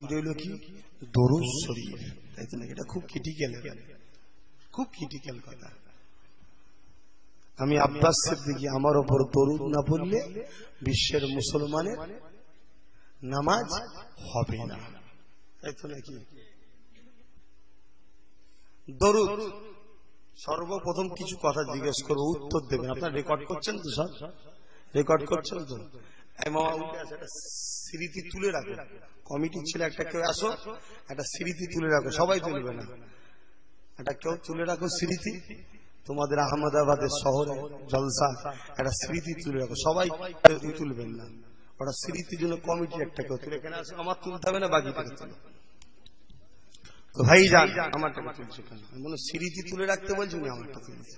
হলো কি দরুদ শরীফ, তাই তো না? এটা খুব ক্রিটিক্যাল, খুব ক্রিটিক্যাল কথা। আমি আব্বাস সিদ্দিকী, আমার ওপর দরুদ না পড়লে বিশ্বের মুসলমানের নামাজ হবে না, তাই তো নাকি? দরুদ সর্বপ্রথম কিছু কথা জিজ্ঞেস করবো, উত্তর দেবেন। আপনারা রেকর্ড করছেন তো? সব রেকর্ড করছেন তো? স্মৃতি তুলে রাখো, কমিটির ছেলে একটা কেউ আসো, একটা স্মৃতি তুলে রাখো, সবাই তুলবে না, একটা কেউ তুলে রাখো স্মৃতি। তোমাদের আহমেদাবাদের শহরে জলসা, একটা স্মৃতি তুলে রাখো, সবাই তুলবেন না, ওটা স্মৃতির জন্য কমিটি একটা কেউ তুলে। এখানে আসো, আমার তুলতে হবে না, বাকিটাকে তুলে। তো ভাই যান, আমারটাকে তুলছে কেন? আমি বললাম স্মৃতি তুলে রাখতে বলছি না, আমারটা তুলছে।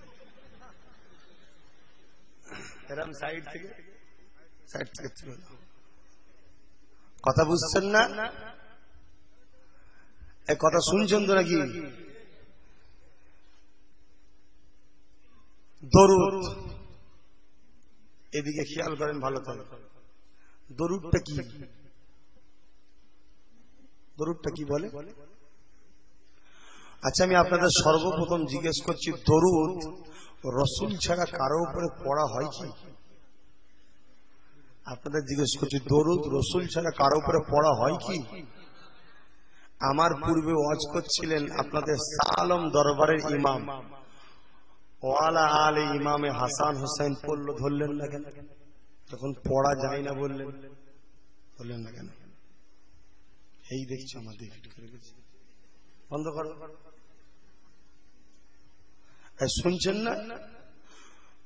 এরকম সাইড থেকে তুলে দাও। কথা বুঝছেন না? এই কথা শুনছেন তো নাকি? দরুদ, এদিকে খেয়াল করেন ভালো করে। দরুদটা কি? দরুদটা কি বলে? আচ্ছা, আমি আপনাদের সর্বপ্রথম জিজ্ঞেস করছি, দরুদ রাসূল ছাড়া কারো উপরে পড়া হয় কি? আপনাদের জিজ্ঞেস করছি, দরুদ রাসূল ছাড়া কারো উপরে পড়া হয় কি? আমার পূর্বে ওয়াজ করছিলেন আপনাদের সালাম দরবারের ইমাম, ওয়ালা আলে ইমামে হাসান হোসেন পড়লো, ধরলেন না কেন? যখন পড়া যায় না বললেন না কেন? এই দেখছি আমাদের বন্ধ করো, শুনছেন না?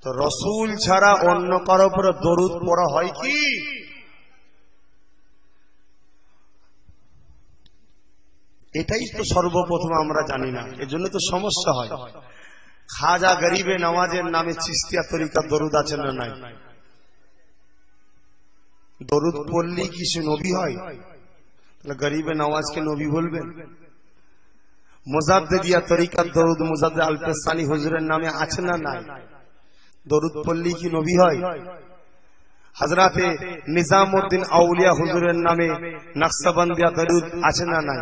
তো রাসূল ছাড়া অন্য কারো উপরে দরুদ পড়া হয় কি? এটাই তো সর্বপ্রথম আমরা জানি না, এজন্য তো সমস্যা হয়। খাজা গরিবে নওয়াজের নামে চিশতিয়া তরিকার দরুদ আছে না নাই? দরুদ পড়লেই কি সে নবী হয়? তাহলে গরিবে নওয়াজকে নবী বলবেন? মুজাদ্দিদিয়া তরিকার দরুদ মুজাদ্দিদ আল-পেসানি হুজুরের নামে আছে না নাই? দরুদ পড়লেই কি নবী হয়? হযরতে নিজামউদ্দিন আউলিয়া হুজুরের নামে নকশবন্দিয়া দরুদ আছে না নাই?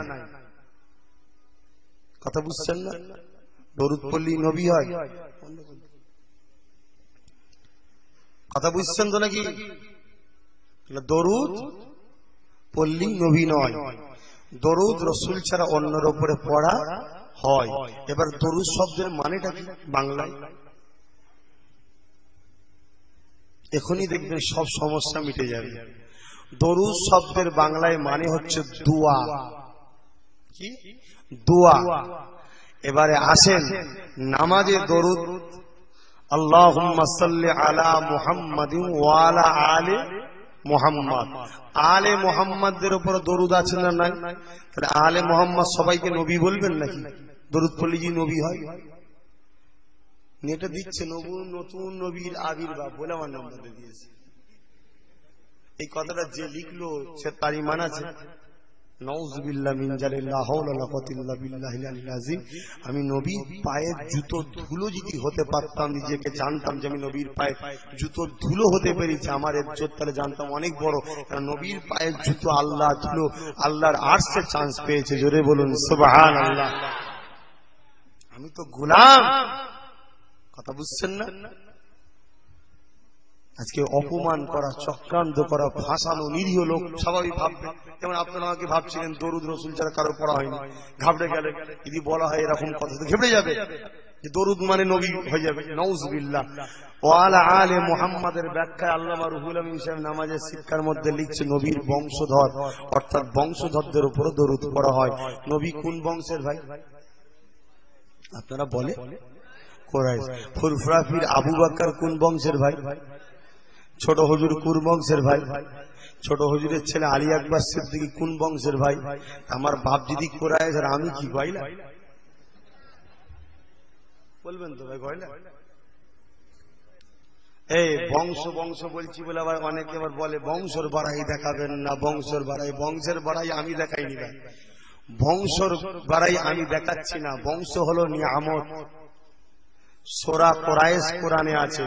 কথা বুঝছেন না? দরুদ পড়লেই নবী হয়? কথা বুঝছেন তো নাকি? দরুদ পড়লেই নবী নয়, দরুদ রাসূল ছাড়া অন্যের উপরে পড়া হয়। এবার দরুদ শব্দের মানেটা কি বাংলায়? এখনই দেখবেন সব সমস্যা মিটে যাবে। দরুদ শব্দের বাংলায় মানে হচ্ছে দোয়া। কি? দোয়া। এবারে আসেন নামাজে দরুদ, আল্লাহুম্মা সাল্লি আলা মুহাম্মাদিন ওয়া আলা আলি মুহাম্মাদ। আলে মুহাম্মাদের উপর দরুদ আছে না নাই? তাহলে আলে মুহাম্মাদ সবাইকে নবী বলবেন নাকি? দরুদ পড়লে কি নবী হয়? নেটে দিচ্ছে নতুন নবীর আবির্ভাব বলে আমার নাম্বারে দিয়েছে। এই কথাটা যে লিখলো সে তার ঈমান আছে? নাউযুবিল্লাহ মিন জালিল, লা হাওলা ওয়ালা কুওয়াতা ইল্লা বিল্লাহিল আলিয়্যিল আযীম। আমি নবী পায়ের জুতো ধুলো যদি হতে পারতাম, নিজেকে জানতাম যে আমি নবীর পায়ে জুতো ধুলো হতে পেরেছি, আমার ইজ্জত তাহলে জানতাম অনেক বড়। কারণ নবীর পায়ের জুতো আল্লাহ ধুলো, আল্লাহর আরশে চান্স পেয়েছে। জোরে বলুন সুবহানাল্লাহ। আমি তো গোলাম। কথা বুঝছেন না? আজকে অপমান করা, চক্রান্ত করা, ভাসানো নিরীহ লোক স্বাভাবিক ভাববে। যেমন আপনারা আমাকে ভাবছিলেন দরুদ রাসূল ছাড়া কারো পড়া হয়নি, ঘাবড়ে গেলে। যদি বলা হয় এরকম কথা তো ঘেবড়ে যাবে যে দরুদ মানে নবী হয়ে যাবে। নাউযুবিল্লাহ। ওয়া আলা আলি মুহাম্মাদের ব্যাখ্যায় আল্লামা রুহুল আমিন সাহেব নামাজের শিক্ষার মধ্যে লিখছে, নবীর বংশধর অর্থাৎ বংশধরদের উপর দরুদ পড়া হয়। নবী কোন বংশের ভাই? আপনারা বলে কুরাইশ। ফুরফুরা পীর আবু বকর কোন বংশের ভাই? ছোট হুজুর কোন বংশের ভাই? ছোট হুজুরের ছেলে আলী আকবর সিদ্দিকী কোন বংশের ভাই? আমার বাপ যদি কুরাইশ আর আমি কি গয়লা? বলবেন তো ভাই গয়লা? এই বংশ বংশ বলছি বলে আবার অনেকে আবার বলে বংশর বাড়াই দেখাবেন না, বংশর বাড়াই। বংশের বাড়াই আমি দেখাইনি ভাই, বংশর বাড়াই আমি দেখাচ্ছি না। বংশ হলো নিয়ামত। সূরা কুরাইশ কোরআনে আছে,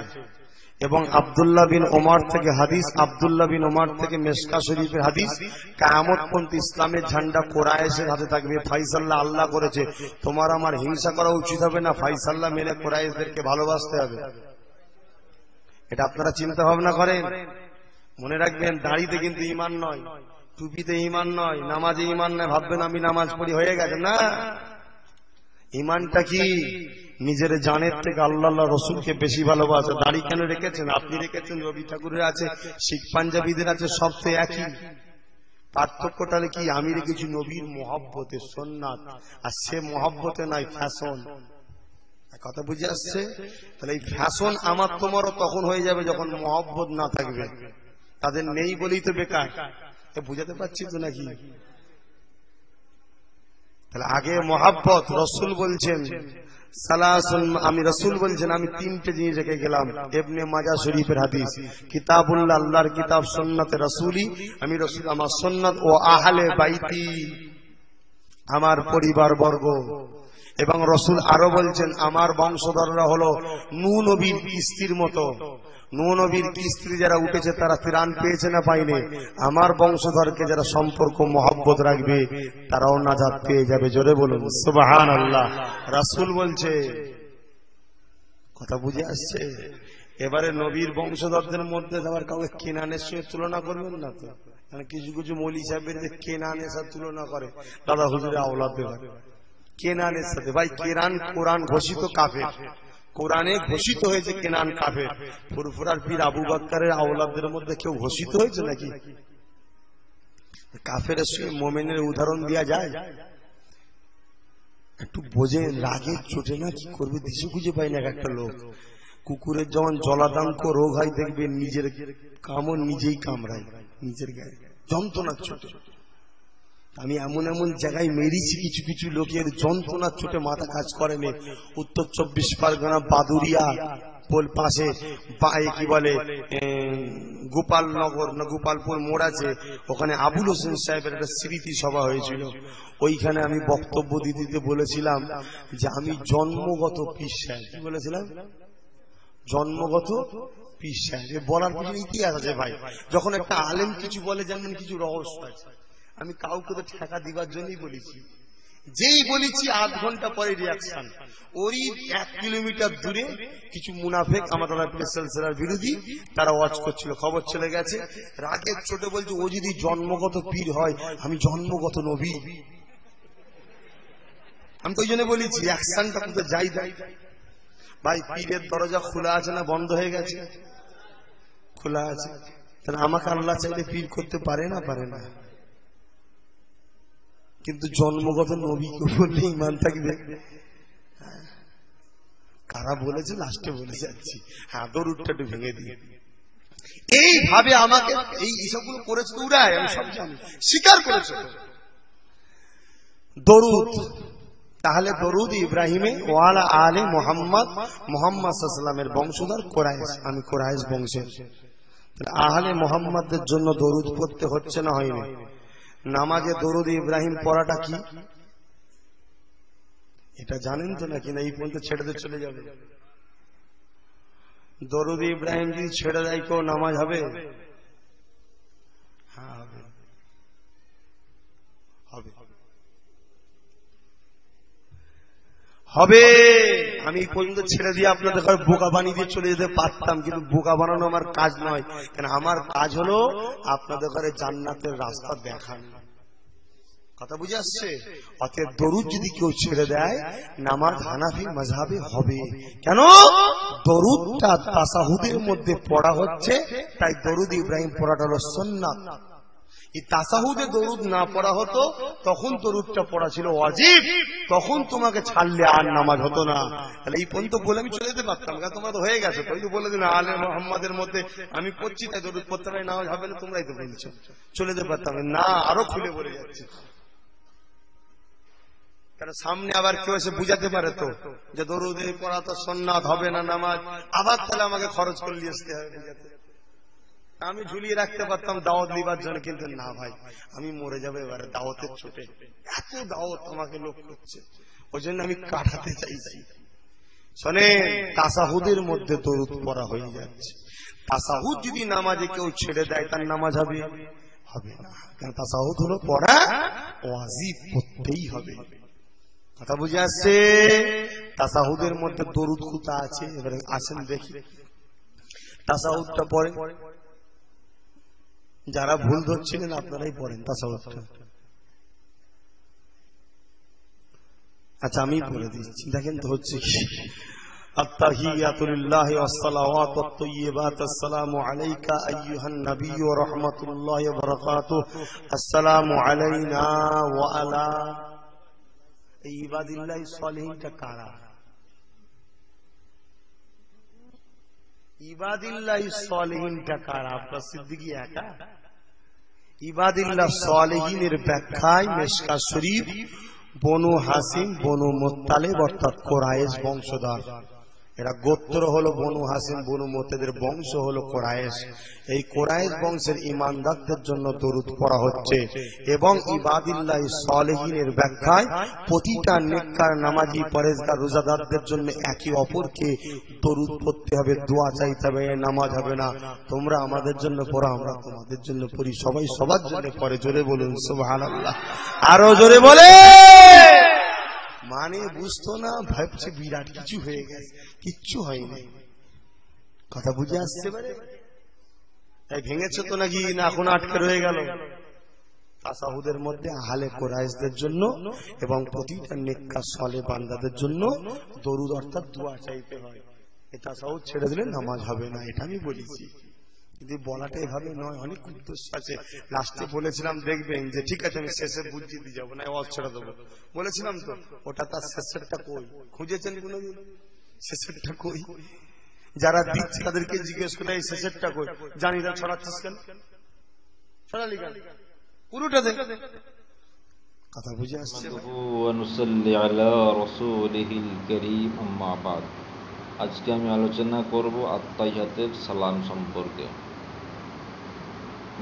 এবং আব্দুল্লাহ বিন ওমর থেকে হাদিস, আব্দুল্লাহ বিন ওমর থেকে মিশকাত শরীফের হাদিস, কিয়ামত পর্যন্ত ইসলামের ঝান্ডা কুরাইশের হাতে থাকবে। ফায়সালা আল্লাহ করেছে, তোমার আমার হিংসা করা উচিত হবে না, ফায়সালা মেনে কুরাইশদেরকে ভালোবাসতে হবে। এটা আপনারা চিন্তা ভাবনা করেন। মনে রাখবেন, দাড়িতে কিন্তু ঈমান নয়, টুপিতে ঈমান নয়, নামাজে ঈমান নয়। ভাববেন আমি নামাজ পড়ি হয়ে গেছে, না। ঈমানটা কি? নিজের জানের থেকে আল্লাহ রসুলকে বেশি ভালোবাসা। দাড়ি কেন রেখেছেন? আপনি রেখেছেন, রবি ঠাকুরের আছে, শিখ পাঞ্জাবিদের আছে, সব তো একই। পার্থক্যটা কি? আমি রেখেছি নবীর মহব্বতে, সুন্নাত, আর সে মহব্বতে নাই ফ্যাশন। কথা বুঝে আসছে? তাহলে এই ফ্যাশন আমার তোমারও তখন হয়ে যাবে যখন মহব্বত না থাকবে। তাদের নেই বলেই তো বেকার। বুঝাতে পারছি তো নাকি? তাহলে আগে মহব্বত। রসুল বলছেন আমি রসুল বলছেন আমি তিনটে জিনিস রেখে গেলাম। ইবনে মাজাহ শরীফের হাদিস, কিতাবুল্লাহ আল্লাহর কিতাব, সুন্নাতে রাসূলি, আমি রসুল আমার সুন্নাত, ও আহলে বাইতি আমার পরিবার বর্গ। এবং রসুল আরো বলছেন আমার বংশধররা হলো নূহ নবীর কিস্তির মতো। নূহ নবীর কিস্তি যারা উঠেছে তারা ত্রাণ পেয়েছে না পায়নি, আমার বংশধরকে যারা সম্পর্ক মহব্বত রাখবে তারাও নাজাত পেয়ে যাবে। জোরে বলুন সুবহানাল্লাহ। রাসূল বলছে, কথা বুঝে আসছে? এবারে নবীর বংশধরদের মধ্যে আবার কাউকে কেনানের সঙ্গে তুলনা করবেন না তো। কিছু কিছু মৌলী সাহেবের যে কেনানের সাথে তুলনা করে, দাদা হুজুরের আওলাদ দেওয়ার কেনানের সাথে। ভাই কেনান কোরআন ঘোষিত কাফের, কোরআনে ঘোষিত হয়েছে কেনান কাফের। ফুরফুরার পীর আবু বকরের আওলাদদের মধ্যে কেউ ঘোষিত হয়েছে নাকি? কাফের সঙ্গে মোমেনের উদাহরণ দেওয়া যায়? একটু বোঝেন, রাগের চোটে না কি করবে দিশে খুঁজে পাই না। একটা লোক কুকুরের যেমন জলাতঙ্ক রোগ হয়, দেখবে নিজের কামড় নিজেই কামড়ায়, নিজের গায়ে যন্ত্রণার চোটে। আমি এমন এমন জায়গায় মেরেছি, কিছু কিছু লোকের যন্ত্রণার চোটে মাথা কাজ করেনি। উত্তর 24 পরগনা বাদুরিয়া পোল পাশে কি বলে গোপালনগর না গোপালপুর মোড় আছে, ওখানে আবুল হোসেন সাহেবের একটা স্মৃতি সভা হয়েছিল। ওইখানে আমি বক্তব্য দিতে বলেছিলাম যে আমি জন্মগত পীর সাহেব। কি বলেছিলাম? জন্মগত পীর সাহেব। বলার পিছনে ইতিহাস আছে ভাই। যখন একটা আলেম কিছু বলে জানবেন কিছু রহস্য আছে। আমি কাউকে তো ঠেকা দিবার জন্যই বলেছি। যেই বলেছি আধ ঘন্টা পরে রিয়াকশন। ওরই 1 কিলোমিটার দূরে কিছু মুনাফেক আমাদের সিলসিলার বিরোধী, তারা ওয়াজ করছিল, খবর চলে গেছে। রাগের চোটে বলছে ও যদি জন্মগত পীর হয় আমি জন্মগত নবী। আমি তো ওই জন্য বলেছি অ্যাকশনটা কিন্তু যাই দেয়। ভাই পীরের দরজা খোলা আছে না বন্ধ হয়ে গেছে? খোলা আছে। তাহলে আমাকে আল্লাহ চাইলে পীর করতে পারে না? পারে না। কিন্তু জন্মগত নবীকে বললে ইমান থাকবে? কারা বলেছে লাস্টে বলে যাচ্ছি। হ্যাঁ, দরুদটা একটু ভেঙে দিয়ে এইভাবে আমাকে এই এসবগুলো করেছে উড়ায়, আমি সব জানি, স্বীকার করেছে দরুদ। তাহলে দরুদ ইব্রাহিমে ওয়ালা আলে মুহাম্মদ, মুহাম্মদ সাল্লাল্লাহু আলাইহি ওয়াসাল্লামের বংশধর কুরাইশ, আমি কুরাইশ বংশের। তাহলে আহলে মুহাম্মদের জন্য দরুদ পড়তে হচ্ছে না হয়নি? নামাজে দরুদ ইব্রাহিম পড়াটা কি এটা জানেন তো নাকি? না এই পর্যন্ত ছেড়ে দিয়ে চলে যাবে? দরুদ ইব্রাহিম যদি ছেড়ে দেয় কেউ নামাজ হবে? হ্যাঁ হবে, হবে, হবে। আমি এই পর্যন্ত ছেড়ে দিয়ে আপনাদের ঘরে বোকা বানিয়ে দিয়ে চলে যেতে পারতাম, কিন্তু বোকা বানানো আমার কাজ নয়। কেন আমার কাজ হলো আপনাদের ঘরে জান্নাতের রাস্তা দেখানো। কথা বুঝে আসছে? অতএব দরুদ যদি কেউ ছেড়ে দেয় নামাজ হানাফি মাযহাবে হবে। কেন? দরুদটা তাসাহুদের মধ্যে পড়া হচ্ছে, তাই দরুদ ইব্রাহিম পড়াটা হলো সুন্নাত। এই তাসাহুদে দরুদ না পড়া হতো তখন দরুদটা পড়া ছিল ওয়াজিব, তখন তোমাকে ছাড়লে আর নামাজ হতো না। তাহলে এই পর্যন্ত বলে আমি চলে যেতে পারতাম, তোমরা তো হয়ে গেছে। তো বলে দিন আলে মুহাম্মাদের মধ্যে আমি পড়ছি তাই দরুদ পড়তে পারি, নামাজ হবে না, তোমরাই তো বলছো। চলে যেতে পারতাম না, আরো খুলে বলে যাচ্ছে। কারণ সামনে আবার কেউ এসে বুঝাতে পারে তো যে দরুদ পড়া তো সুন্নাত, হবে না নামাজ, আবার তাহলে আমাকে খরচ করে নিয়ে আসতে হবে। আমি ঝুলিয়ে রাখতে পারতাম দাওয়াত দিবার জন্য, কিন্তু না ভাই, আমি মরে যাবো এবারে দাওয়াতের চোটে। এত দাওয়াত আমাকে লোক করছে, ওই জন্য আমি কাটাতে চাইছি। শোনেন, তাসাহুদের মধ্যে দরুদ পড়া হয়ে যাচ্ছে। তাসাহুদ যদি নামাজে কেউ ছেড়ে দেয় তার নামাজ হবে হবে না, কারণ তাসাহুদ হলো পড়া ওয়াজিব, পড়তেই হবে। কথা বুঝে আসছে? তাসাহুদের মধ্যে দরুদ কোথা আছে? এবারে আসেন দেখি তাসাহুদটা পড়ে। যারা ভুল ধরছিলেন আপনারাই পড়েন তাসাহুদটা। আচ্ছা আমি বলে দিচ্ছি, দেখেন তো হচ্ছে কি। التحيات لله والصلوات والطيبات السلام عليك أيها النبي ورحمة الله وبركاته السلام علينا وعلى عباد الله الصالحين কারা? ইবাদিল্লাহ সালেহিন কারা? আপনার সিদ্দিকী একা? ইবাদিল্লাহ সালেহিনের ব্যাখ্যায় মিশকাত শরীফ বনু হাসিম বনু মুত্তালিব অর্থাৎ কুরাইশ বংশধর, এরা গোত্র হলো বনু হাসিম বনু মুত্তালিবের বংশ হলো কুরাইশ। এই কুরাইশ বংশের ঈমানদারদের জন্য দরুদ পড়া হচ্ছে। এবং ইবাদিল্লাহ সালেহিনের ব্যাখ্যায় প্রতিটা নেককার নামাজি পরেজগার রোজাদারদের জন্য একে অপরকে দরুদ পড়তে হবে, দোয়া চাইতে হবে, নামাজ হবে না। তোমরা আমাদের জন্য পড়ো, আমরা তোমাদের জন্য পড়ি, সবাই সবার জন্য পড়ে। জোরে বলুন সুবহানাল্লাহ, আরো জোরে বলে। মানে বুঝতো না, ভাবছে বিরাট কিছু হয়ে গেছে, কিচ্ছু হয়নি। কথা বুঝে আসছে? তাই ভেঙেছে তো নাকি না এখন আটকে রয়ে গেল? তাসাহুদের মধ্যে আহলে কুরাইশদের জন্য এবং প্রতিটা নেককার সালেহ বান্দাদের জন্য দরুদ অর্থাৎ দোয়া চাইতে হয়। এই তাসাহুদ ছেড়ে দিলে নামাজ হবে না, এটা আমি বলেছি। কিন্তু বলাটা এভাবে নয়, অনেক উদ্দেশ্য আছে। লাস্টে বলেছিলাম দেখবেন যে ঠিক আছে আমি শেষে বুঝিয়ে দিয়ে যাবো, না ওয়াজ ছেড়ে দেবো বলেছিলাম তো। ওটা তার শেষেরটা কই খুঁজেছেন কোনদিন? শেষেরটা কই? যারা দিচ্ছে তাদেরকে জিজ্ঞেস করে এই শেষেরটা কই, জানি না ছড়াচ্ছিস কেন, ছড়ালি কেন, পুরোটা দেখ। কথা বুঝে আসছে? আজকে আমি আলোচনা করব আত্তাহিয়াতের সালাম সম্পর্কে।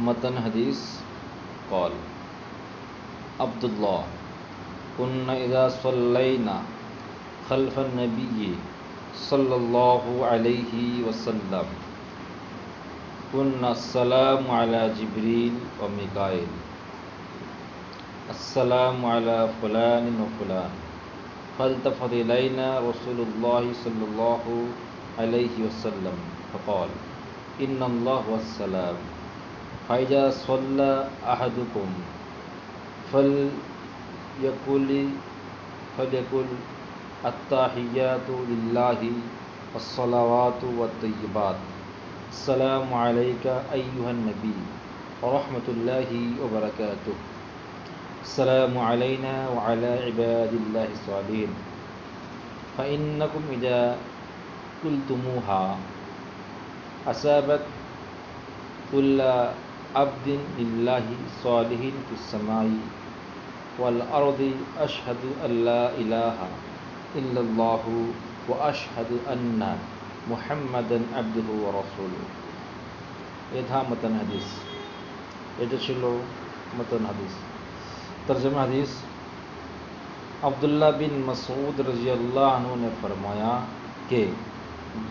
মতন হাদিস কল আব্দুল্লাহ কুন্না ইযা সাল্লাইনা খালফান নবী সাল্লাল্লাহু আলাইহি ওয়াসাল্লাম কুন্না আসসালামু আলা জিবরিল ওয়া মিকাইল আসসালামু আলা ফুলানিন ওয়া ফুলান فالتفت إلينا رسول الله صلى الله عليه وسلم فقال إن الله والسلام فإذا صلى أحدكم فليقل التحيات لله والصلوات والطيبات السلام عليك أيها النبي ورحمة الله وبركاته السلام علينا وعلى عباد الله الصالحين فإنكم إذا قلتموها أصابت كل عبد لله صالح في السماء والأرض أشهد أن لا إله إلا الله وأشهد أن محمدا عبده ورسوله। এটা মতন হাদিস, এটা ছিল মতন হাদিস। तर्जुमा हदीस अब्दुल्ला बिन मसूद रज़ियल्लाहु अन्हु ने फरमाया कि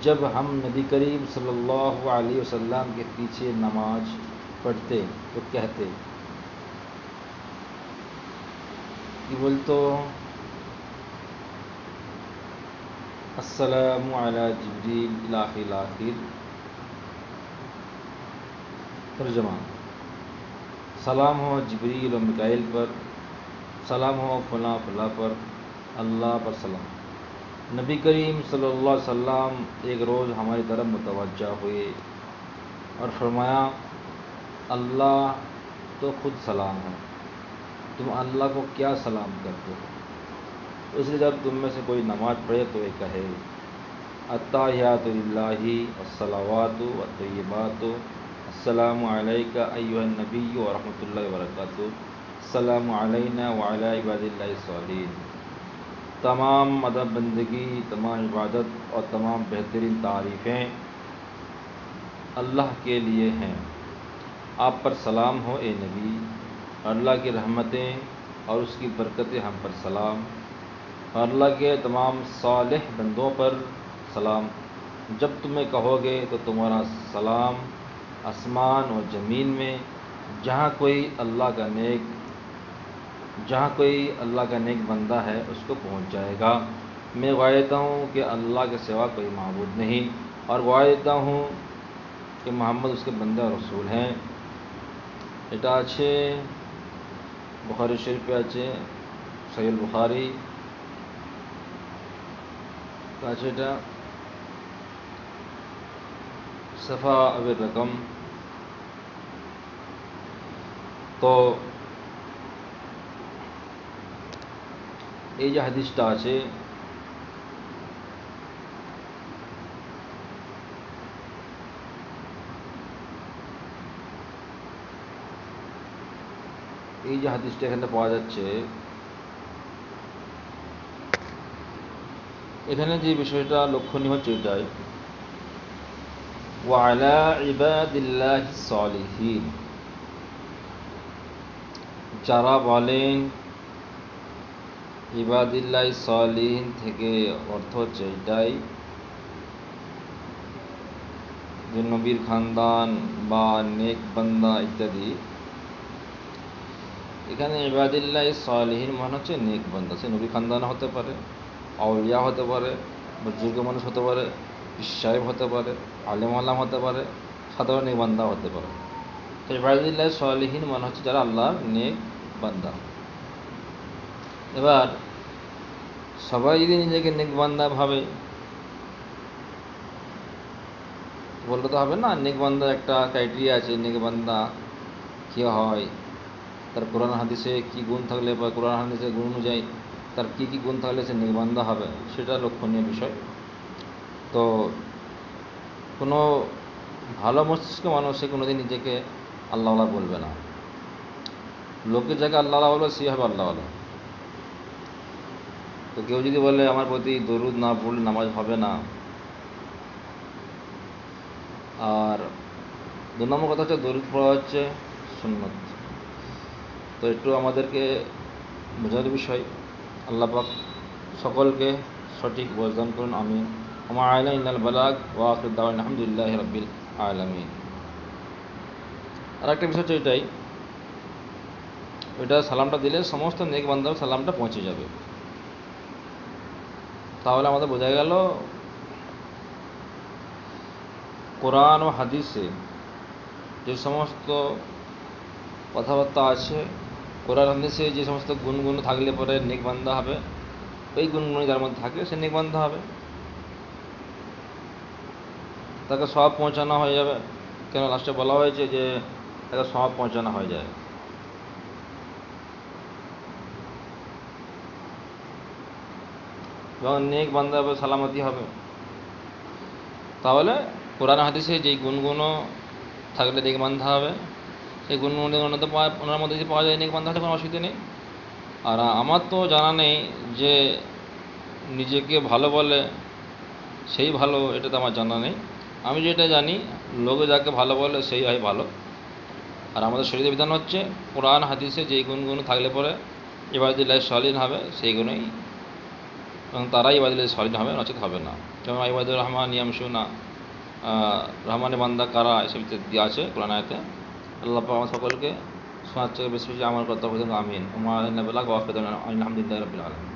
जब हम नबी करीम सल्लल्लाहु अलैहि वसल्लम के पीछे नमाज पढ़ते तो कहते कि बोलतो अस्सलामु अला जिब्रील इलाखिल आखिर। तर्जुमा सलाम हो जिब्रील और मिकाइल पर, सलाम हो फला फला पर, अल्लाह पर सलाम। नबी करीम सल्लल्लाहु अलैहि वसल्लम एक रोज़ हमारी तरफ मुतवज्जा हुए और फरमाया अल्लाह तो खुद सलाम है, तुम अल्लाह को क्या सलाम करते हो? इसलिए जब तुम में से कोई नमाज पढ़े तो ये कहे अत्ताहियातु लिल्लाहि वस्सलावातु वत्तय्यिबातु अस्सलामु अलैका अय्युहन नबी व रहमतुल्लाहि व बरकातुहू अस्सलामु अलैना व अला इबादिल्लाहि सालिहीन। तमाम मदद बंदगी, तमाम इबादत और तमाम बेहतरीन तारीफ़ें अल्लाह के लिए हैं। आप पर सलाम हो ए नबी, अल्लाह की रहमतें और उसकी बरकतें हम पर सलाम। और अल्लाह के तमाम सालिह बंदों पर सलाम। जब तुम्हें कहोगे तो तुम्हारा सलाम आसमान और ज़मीन में जहाँ कोई अल्लाह का नेक बंदा है उसको पहुँच जाएगा। मैं गवाह देता हूँ कि अल्लाह के सिवा कोई माबूद नहीं, और गवाह देता हूँ कि मोहम्मद उसके बंदे और रसूल हैं। এটা আছে বুখারী শরীফে আছে, সহিহ বুখারী আছে, এটা সফা আবির রকম। তো এই যে হাদিসটা আছে, এই যে হাদিসটা এখানে পাওয়া যাচ্ছে, এখানে যে বিষয়টা লক্ষণীয় হচ্ছে এটাই, ওয়ালা ইবাদিল্লাহিস সালিহিন, যারা বলেন ইবাদিল্লাহিস সালিহিন থেকে অর্থ হচ্ছে এটাই যে নবীর খানদান বা নেক বান্দা ইত্যাদি। এখানে ইবাদিল্লাহিস সালিহিন মানে হচ্ছে নেক বান্দা। সে নবী খানদান হতে পারে, আউলিয়া হতে পারে, বুজুর্গ মানুষ হতে পারে, সাহেব হতে পারে, আলেম আলাম হতে পারে, সাধারণ নেক বান্দা হতে পারে। তো ইবাদিল্লাহিস সালিহিন মানে হচ্ছে যারা আল্লাহর নেক বান্দা। এবার সবাই যদি নিজেকে নেক বান্দা ভাবে বলতে তো হবে না। নেক বান্দার একটা ক্রাইটেরিয়া আছে, নেক বান্দা কী হয়, তার কোরআন হাদিসে কী গুণ থাকলে বা কোরআন হাদিসের গুণ অনুযায়ী তার কী কী গুণ থাকলে সে নেক বান্দা হবে, সেটা লক্ষণীয় বিষয়। তো কোনো ভালো মস্তিষ্ক মানুষ সে কোনোদিন নিজেকে আল্লাহওয়ালা বলবে না। লোকে যাকে আল্লাহওয়ালা বলবে সে হবে আল্লাহওয়ালা। তো কেউ যদি বলে আমার প্রতি দরুদ না পড়লে নামাজ হবে না, আর 2 নম্বর কথা হচ্ছে দরুদ পড়া হচ্ছে সুন্নত। তো একটু আমাদেরকে বোঝার বিষয়। আল্লাহ পাক সকলকে সঠিক বোঝদান করুন, আমিন। ওমা আলাইনা ইল্লাল বালাগ ওয়া আখিরু দাওয়ানা আলহামদুলিল্লাহি রাব্বিল আলামিন। আর একটা বিষয় হচ্ছে এটাই, ওইটা সালামটা দিলে সমস্ত নেক বান্দার সালামটা পৌঁছে যাবে। তাহলে আমাদের বোঝা গেল কোরআন ও হাদিসে যে সমস্ত কথাবার্তা আছে, কোরআন হাদিসে যে সমস্ত গুণগুলো থাকলে পরে নেক বান্দা হবে, ওই গুণগুলো যার মধ্যে থাকে সে নেক বান্দা হবে, তাকে সব পৌঁছানো হয়ে যাবে। কেন লাস্টে বলা হয়েছে যে তাকে সব পৌঁছানো হয়ে যায়। এবং নেক বান্দা হবে, সালামতি হবে। তাহলে কোরআন হাদিসে যেই গুণগুলো থাকলে নেক বান্দা হবে, সেই গুণগুলো ওনার মধ্যে যদি পাওয়া যায় নেক বান্দা হলে কোনো অসুবিধা নেই। আর আমার তো জানা নেই যে নিজেকে ভালো বলে সেই ভালো, এটা তো আমার জানা নেই। আমি যেটা জানি, লোকে যাকে ভালো বলে সেই হয় ভালো। আর আমাদের শরীরের বিধান হচ্ছে কোরআন হাদিসে যেই গুণগুলো থাকলে পরে ইবাদিল্লাহিস সালিহিন হবে, সেই গুণই, এবং তারাই ইবাদিল্লাহিস সালিহিন হবে, নচেত হবে না। যেমন ইবাদুর রহমান ইয়ামশুনা, রহমানের বান্দা কারা, এসব ইত্যাদি আছে কোরআন আয়াতে। আল্লাহ পাক আমাদের সকলকে শোনার চেয়ে বেশি বেশি আমল করতে হবে। আমিন। ওমা আলাইনা ইল্লাল বালাগ ওয়া আখিরু দাওয়ানা আলহামদুলিল্লাহি রাব্বিল আলামিন।